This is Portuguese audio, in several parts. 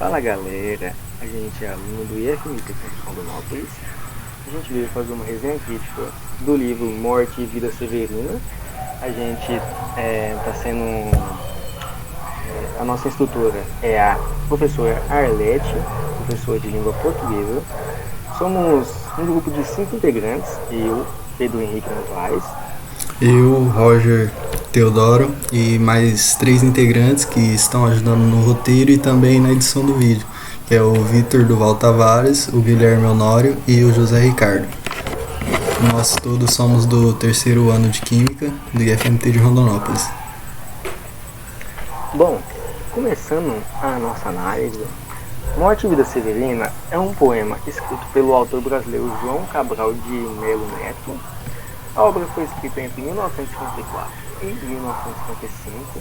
Fala galera, a gente é aluno do IFMT de Rondonópolis. A gente veio fazer uma resenha crítica do livro Morte e Vida Severina. A gente está sendo. A nossa instrutora é a professora Arlete, professora de língua portuguesa. Somos um grupo de 5 integrantes, eu, Pedro Henrique Novaes. Eu, Roger Teodoro e mais 3 integrantes que estão ajudando no roteiro e também na edição do vídeo, que é o Vitor Duval Tavares, o Guilherme Honório e o José Ricardo. Nós todos somos do terceiro ano de Química do IFMT de Rondonópolis. Bom, começando a nossa análise, Morte e Vida Severina é um poema escrito pelo autor brasileiro João Cabral de Melo Neto. A obra foi escrita entre 1954 e 1955.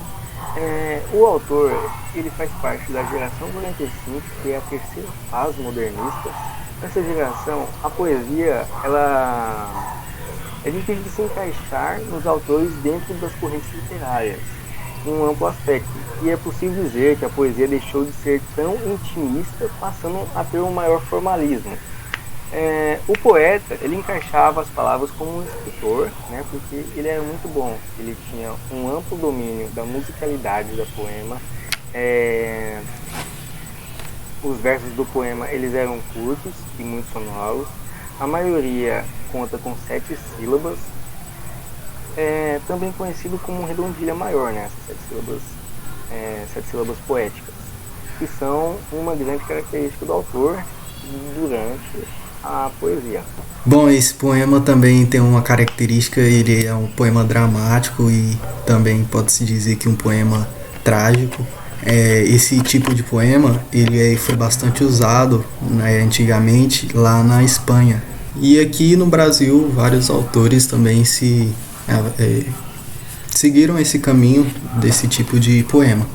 O autor ele faz parte da geração 45, que é a terceira fase modernista. Nessa geração, a poesia ela é difícil de se encaixar nos autores dentro das correntes literárias, em um amplo aspecto. E é possível dizer que a poesia deixou de ser tão intimista, passando a ter um maior formalismo. O poeta ele encaixava as palavras como um escritor, né, porque ele era muito bom, ele tinha um amplo domínio da musicalidade do poema. Os versos do poema eles eram curtos e muito sonoros, a maioria conta com 7 sílabas, também conhecido como redondilha maior, né, essas 7 sílabas poéticas, que são uma grande característica do autor durante a poesia. Bom, esse poema também tem uma característica, ele é um poema dramático e também pode-se dizer que um poema trágico. Esse tipo de poema ele foi bastante usado, né, antigamente lá na Espanha. E aqui no Brasil vários autores também seguiram esse caminho desse tipo de poema.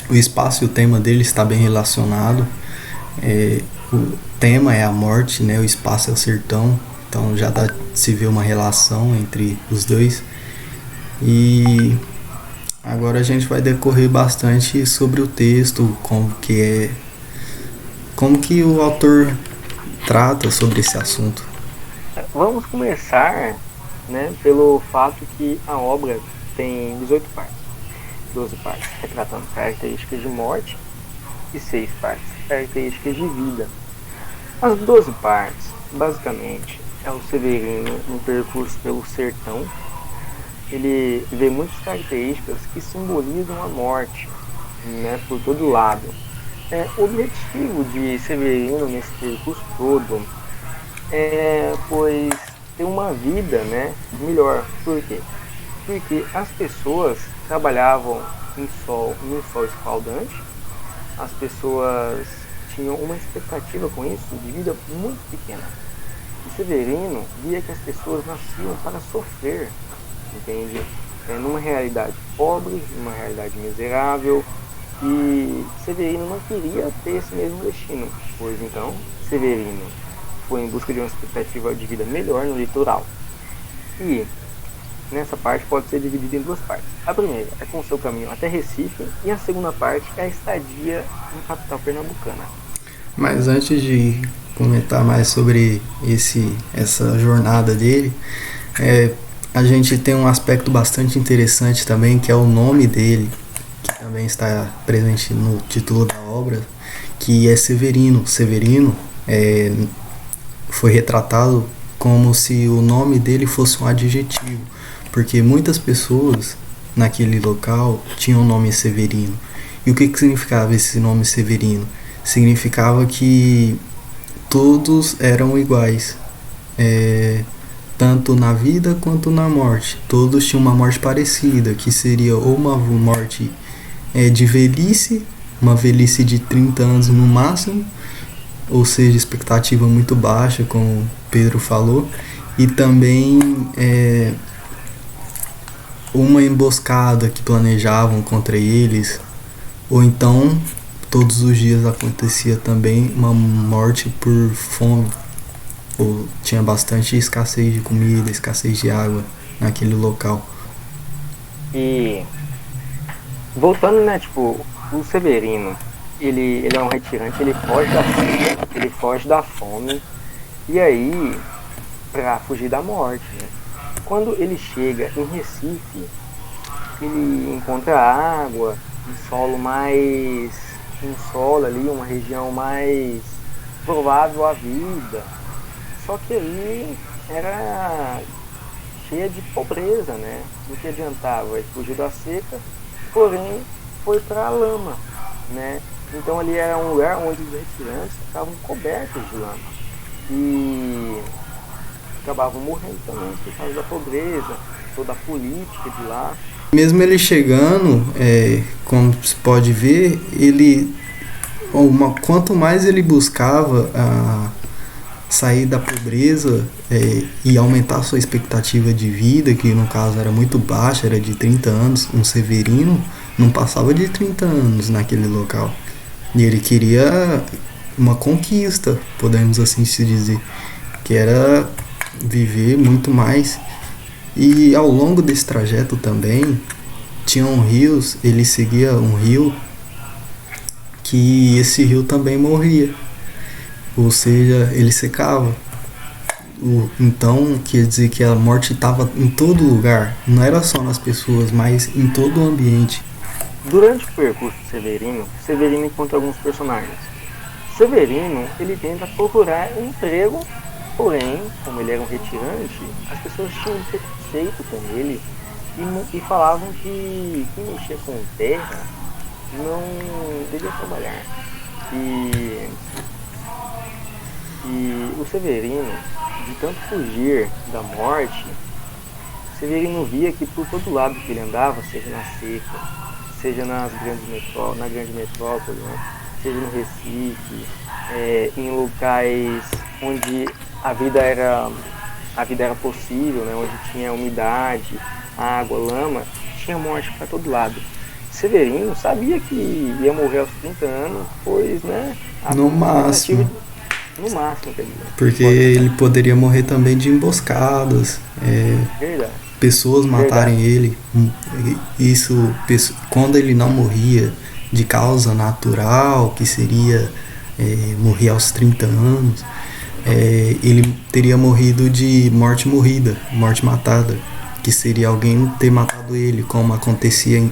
O espaço e o tema dele está bem relacionado. O tema é a morte, né? O espaço é o sertão, então já dá de se ver uma relação entre os dois. E agora a gente vai decorrer bastante sobre o texto, como que o autor trata sobre esse assunto. Vamos começar, né, pelo fato que a obra tem 18 partes, 12 partes retratando características de morte e 6 partes características de vida. As 12 partes, basicamente, é o Severino no percurso pelo sertão. Ele vê muitas características que simbolizam a morte, né, por todo lado. O objetivo de Severino nesse percurso todo pois ter uma vida, né, melhor. Por quê? Porque as pessoas trabalhavam num sol escaldante, as pessoas tinham uma expectativa com isso de vida muito pequena. E Severino via que as pessoas nasciam para sofrer, entende? Numa realidade pobre, numa realidade miserável, e Severino não queria ter esse mesmo destino, pois então Severino foi em busca de uma expectativa de vida melhor no litoral. E nessa parte pode ser dividida em 2 partes. A primeira é com o seu caminho até Recife e a segunda parte é a estadia na capital pernambucana. Mas antes de comentar mais sobre essa jornada dele, a gente tem um aspecto bastante interessante também, que é o nome dele, que também está presente no título da obra, que é Severino. Severino foi retratado como se o nome dele fosse um adjetivo, porque muitas pessoas naquele local tinham o nome Severino. E o que significava esse nome Severino? Significava que todos eram iguais, tanto na vida quanto na morte. Todos tinham uma morte parecida, que seria ou uma morte de velhice, uma velhice de 30 anos no máximo, ou seja, expectativa muito baixa, como o Pedro falou, e também uma emboscada que planejavam contra eles, ou então todos os dias acontecia também uma morte por fome, ou tinha bastante escassez de comida, escassez de água naquele local. E voltando, né, tipo, o Severino ele é um retirante, ele foge da seca, ele foge da fome, e aí, para fugir da morte, né? Quando ele chega em Recife, ele encontra água, um solo ali, uma região mais provável à vida. Só que ali era cheia de pobreza, né? No que adiantava, ele fugiu da seca, porém foi para a lama, né? Então ali era um lugar onde os retirantes ficavam cobertos de lama e acabavam morrendo também por causa da pobreza, toda a política de lá. Mesmo ele chegando, como se pode ver, quanto mais ele buscava sair da pobreza e aumentar sua expectativa de vida, que no caso era muito baixa, era de 30 anos, um Severino não passava de 30 anos naquele local. E ele queria uma conquista, podemos assim se dizer, que era viver muito mais. E ao longo desse trajeto também tinham rios, ele seguia um rio que esse rio também morria, ou seja, ele secava. Então quer dizer que a morte estava em todo lugar, não era só nas pessoas, mas em todo o ambiente. Durante o percurso de Severino encontra alguns personagens. Severino, ele tenta procurar um emprego, porém, como ele era um retirante, as pessoas tinham preconceito com ele e falavam que quem mexia com terra não devia trabalhar. E o Severino, de tanto fugir da morte, Severino via que por todo lado que ele andava, seja na seca, seja na grande metrópole, né? Seja no Recife, em locais onde a vida era possível, né? Onde tinha umidade, água, lama, tinha morte para todo lado. Severino sabia que ia morrer aos 30 anos, pois, né? No máximo. No máximo, quer dizer. Porque ele poderia morrer também de emboscadas. Verdade. Pessoas matarem ele. Isso, quando ele não morria de causa natural, que seria morrer aos 30 anos, ele teria morrido de morte morrida, morte matada, que seria alguém ter matado ele, como aconteceu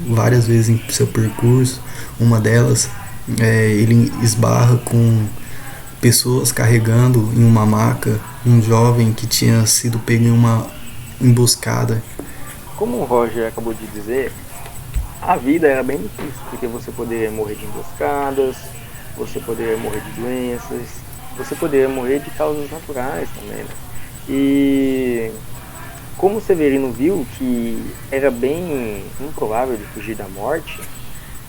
várias vezes em seu percurso. Uma delas, ele esbarra com pessoas carregando em uma maca um jovem que tinha sido pego em uma emboscada. Como o Roger acabou de dizer, a vida era bem difícil, porque você poderia morrer de emboscadas, você poderia morrer de doenças, você poderia morrer de causas naturais também, né? E como Severino viu que era bem improvável de fugir da morte,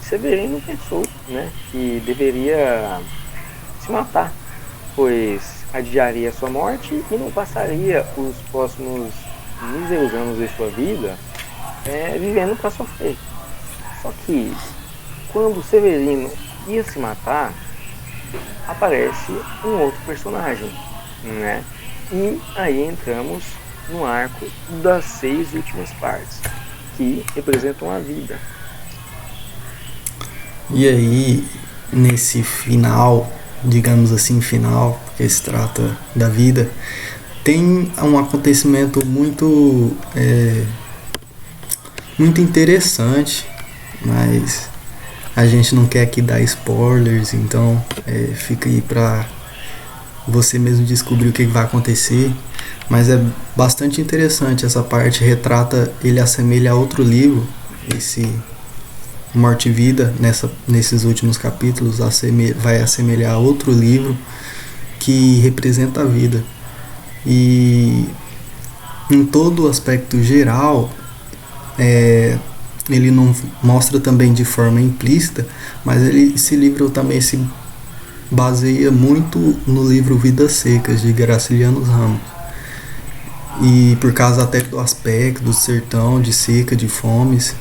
Severino pensou, né, que deveria se matar, pois adiaria sua morte e não passaria os próximos míseros anos de sua vida vivendo para sofrer. Só que quando Severino ia se matar, aparece um outro personagem, né? E aí entramos no arco das 6 últimas partes, que representam a vida. E aí, nesse final, digamos assim, porque se trata da vida, tem um acontecimento muito interessante, mas a gente não quer aqui dar spoilers, então fica aí pra você mesmo descobrir o que vai acontecer. Mas é bastante interessante essa parte, ele assemelha a outro livro, esse Morte e Vida, nesses últimos capítulos vai assemelhar a outro livro que representa a vida. E em todo o aspecto geral, ele não mostra também de forma implícita, mas esse livro também se baseia muito no livro Vidas Secas, de Graciliano Ramos. E por causa até do aspecto do sertão, de seca, de fomes,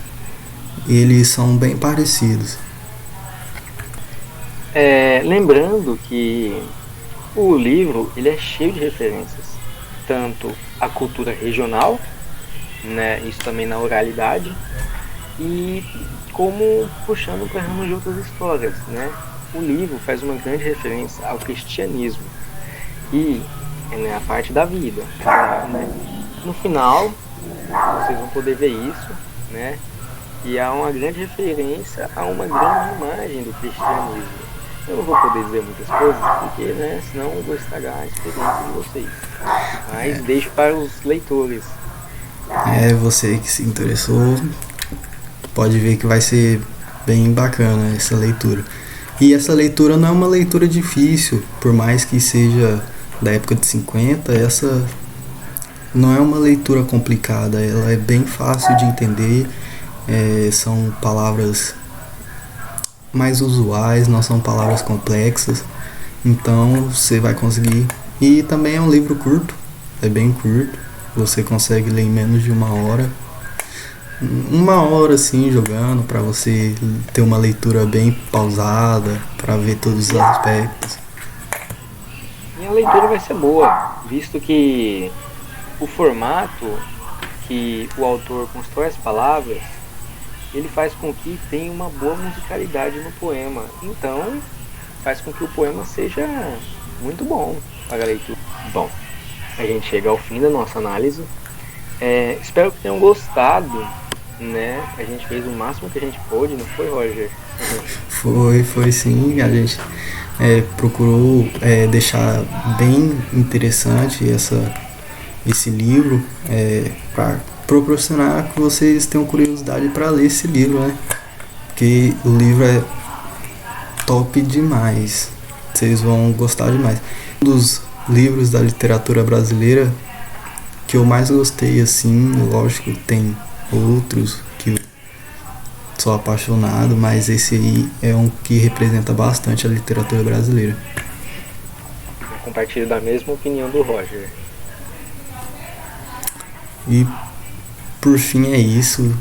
eles são bem parecidos. Lembrando que o livro ele é cheio de referências, tanto à cultura regional, né, isso também na oralidade, e como puxando para ramos de outras histórias, né? O livro faz uma grande referência ao cristianismo e né, a parte da vida, né? No final, vocês vão poder ver isso, né? E há uma grande referência a uma grande imagem do cristianismo. Eu não vou poder dizer muitas coisas, porque, né, senão eu vou estragar a experiência de vocês. Mas deixo para os leitores. Você que se interessou, pode ver que vai ser bem bacana essa leitura. E essa leitura não é uma leitura difícil, por mais que seja da época de 50, essa não é uma leitura complicada, ela é bem fácil de entender, são palavras mais usuais, não são palavras complexas, então você vai conseguir. E também é um livro curto, é bem curto, você consegue ler em menos de uma hora assim jogando, para você ter uma leitura bem pausada, para ver todos os aspectos. E a leitura vai ser boa, visto que o formato que o autor constrói as palavras, ele faz com que tenha uma boa musicalidade no poema. Então, faz com que o poema seja muito bom para a leitura. Bom, a gente chega ao fim da nossa análise. Espero que tenham gostado, né? A gente fez o máximo que a gente pôde, não foi, Roger? Foi sim, a gente procurou deixar bem interessante esse livro, para proporcionar que vocês tenham curiosidade para ler esse livro, né? Porque o livro é top demais, vocês vão gostar demais. Um dos livros da literatura brasileira que eu mais gostei, assim, lógico, tem outros que eu sou apaixonado, mas esse aí é um que representa bastante a literatura brasileira. Eu compartilho da mesma opinião do Roger. E por fim é isso.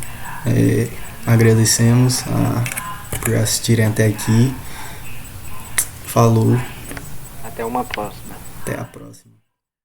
Agradecemos por assistirem até aqui. Falou. Até uma próxima. Até a próxima.